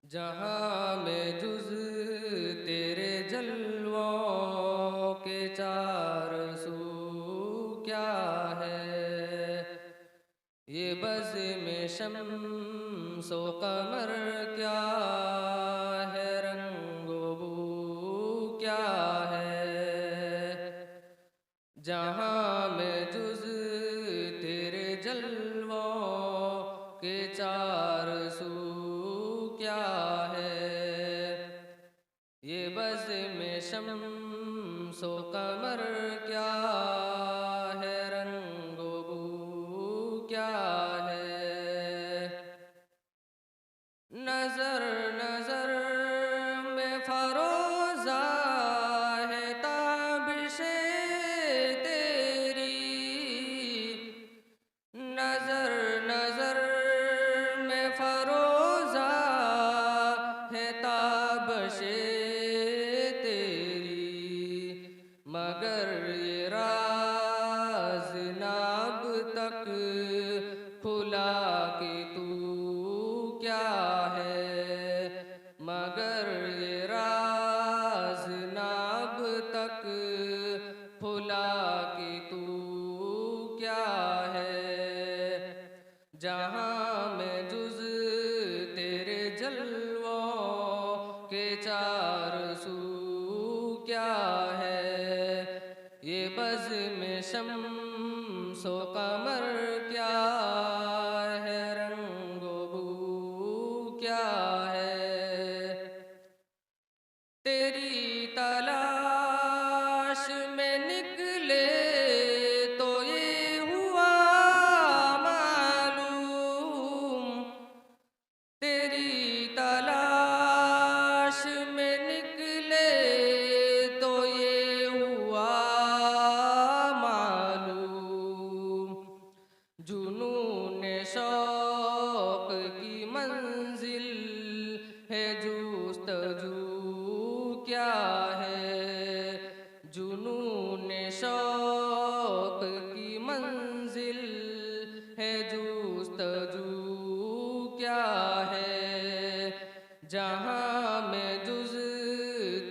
जहाँ में जुज तेरे जलवों के चार सू क्या है। ये बज़ में शम्सो कमर क्या है, रंगो बू क्या है। जहाँ में जुज तेरे जलवों के चार सू क्या है। ये बज़ में शम्सो कमर क्या है, रंगो बू क्या है। नजर नजर में फरोजा है ताबिशे तेरी। नजर नजर में फरोजा है ताबिशे तेरी। मगर ये राज नाब तक खुला कि तू क्या है। मगर ये राज नाब तक खुला कि तू क्या है। जहाँ में जुज तेरे जलवों के चार सू क्या है। ये बज़ में शम्सो कमर क्या है, रंगो बू क्या है। तेरी तलाश में निकले तो ये हुआ मालूम। तेरी तलाश में निकले तो ये हुआ मालूम। जुनून शौक की मंजिल है जुस्तजू क्या है। जुनून शौक की मंजिल है जुस्तजू क्या है। जहाँ में जुज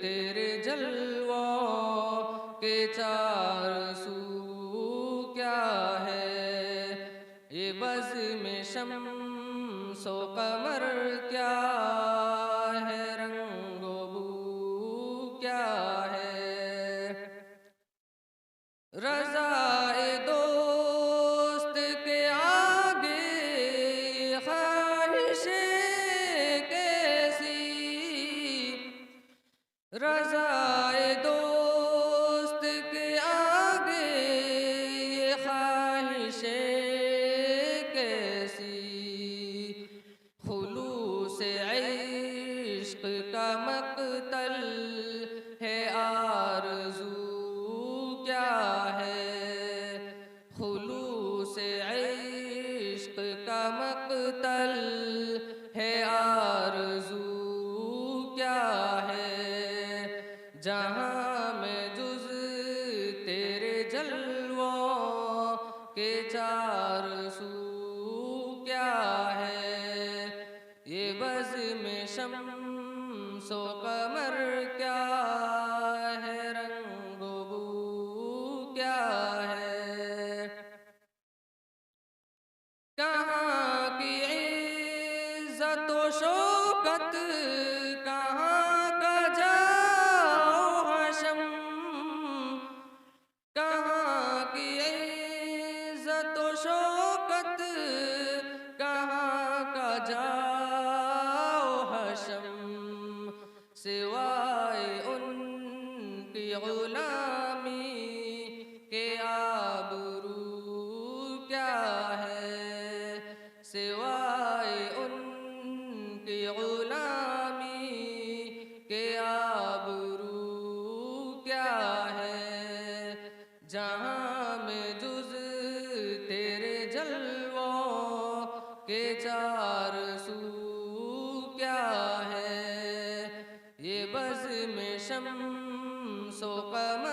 तेरे जलवों के चार सू क्या है। ये बज़ में शम्सो कमर क्या है, रंगो बू क्या है। रज़ाए दोस्त के आगे ये ख्वाहिशें कैसी। रज़ाए दोस्त के आगे ये ख्वाहिशें कैसी। खुलूस इश्क का मक़तल है आरज़ू क्या है। खुलूस इश्क का मक़तल है आरज़ू क्या है। जहाँ में जुज तेरे जलवों के चार सू क्या है। ये बज़ में शम्सो कमर क्या है, रंगो बू क्या है। कहाँ की इज़्ज़त व शौकत, कहाँ का जाओ हशम। कहाँ की इज़्ज़त व शौकत, कहाँ का जाओ हशम। सिवाए उनकी ग़ुलामी के आबरू क्या है। सिवाए उनकी ग़ुलामी के आबरू क्या है। जहाँ में जुज तेरे जलवों के चार सू क्या है। ये बज़ में शम्सो कमर